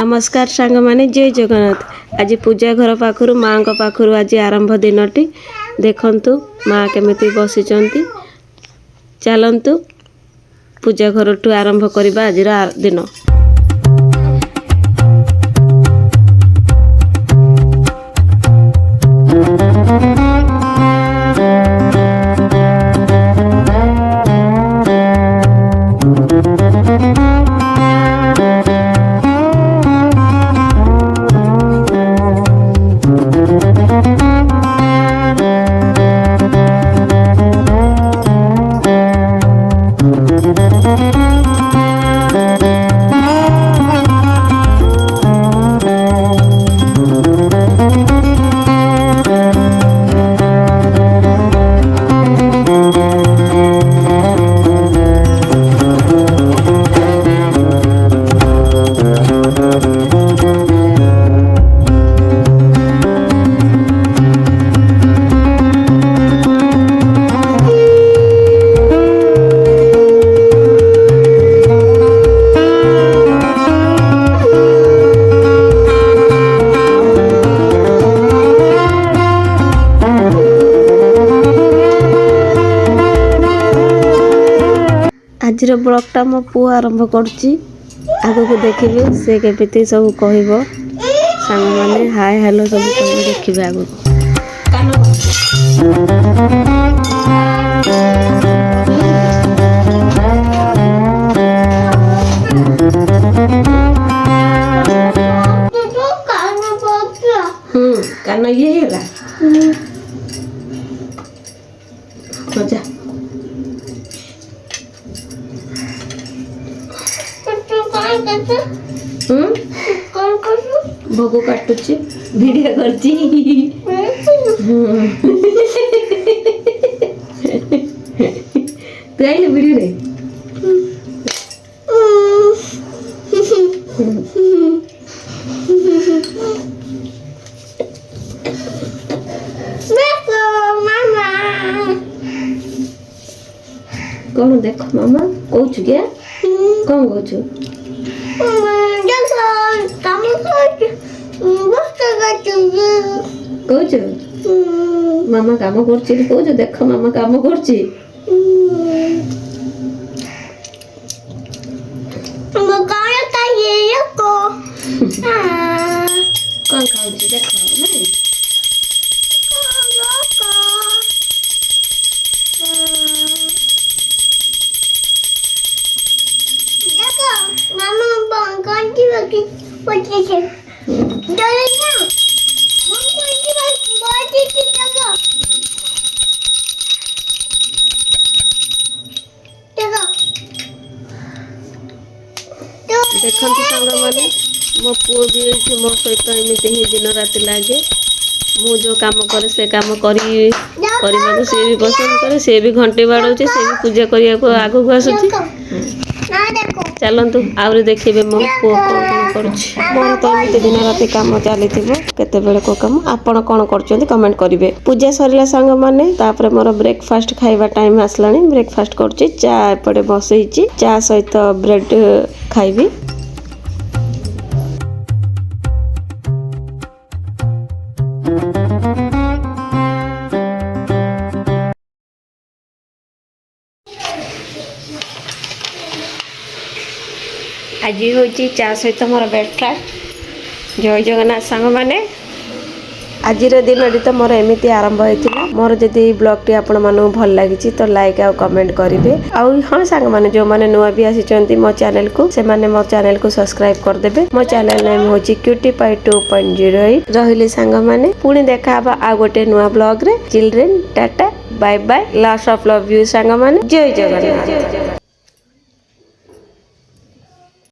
नमस्कार सांग माने जय जगन्नाथ। आज पूजा घर पाखरु माँ पाखरु आज आरंभ दिनटी देखंतु माँ केमिति बसिचंती। चलंतु पूजा घर ठू आरंभ करबा आज दिन। आज ब्लॉगटा मो पु आरंभ करची आगो को देखिबे से केमिति सब कहबो सांग माने हाय हेलो सब कहबो देखिबे आगो कान ये हैला मजा भोग काटुची भिडियो करची तू आइले वीडियो रे कौन देख मामा कहूँ क्या कौन कहूँ कौच मामा काम कर देख मामा काम कर कौन खाऊ देख देखते सांग मैंने मो पुओ भी मो सहित एमती ही दिन राति लगे मु जो काम करे से काम करने को सी भी पसंद करे सी भी घंटे बाड़े सी भी पूजा करने को आगू को आसुची चलतु आहरी देखिए मो पुओ कौन कर मोर तो एमती दिन राति कम चली केते को कम आपण कौन कर कमेंट करेंगे। पूजा सरला सांग मैंने तापर मोर ब्रेकफास्ट खाइबा टाइम आसलानी ब्रेकफास्ट कर चा एपटे बसई चा सहित ब्रेड खाइबी। आज हूँ चा सहित मोर ब्रेकफास्ट जय जगन्नाथ सांग माने आज दिन तो मोर एमती आरंभ होता मोर जदि ब्लॉग टी आपण मानू भल लगी तो लाइक आ कमेंट करेंगे। हाँ सांग माने जो माने नुआ भी आसी मो चैनल को से माने मो चैनल को सब्सक्राइब करदेवे। मो चैनल नेम हूँ क्यूटी पाई 2.08 रही सांग माने पुणी देखा आ गोटे नुआ ब्लॉग रे children tata bye bye lots of love you सांग माने जय जगन्नाथ।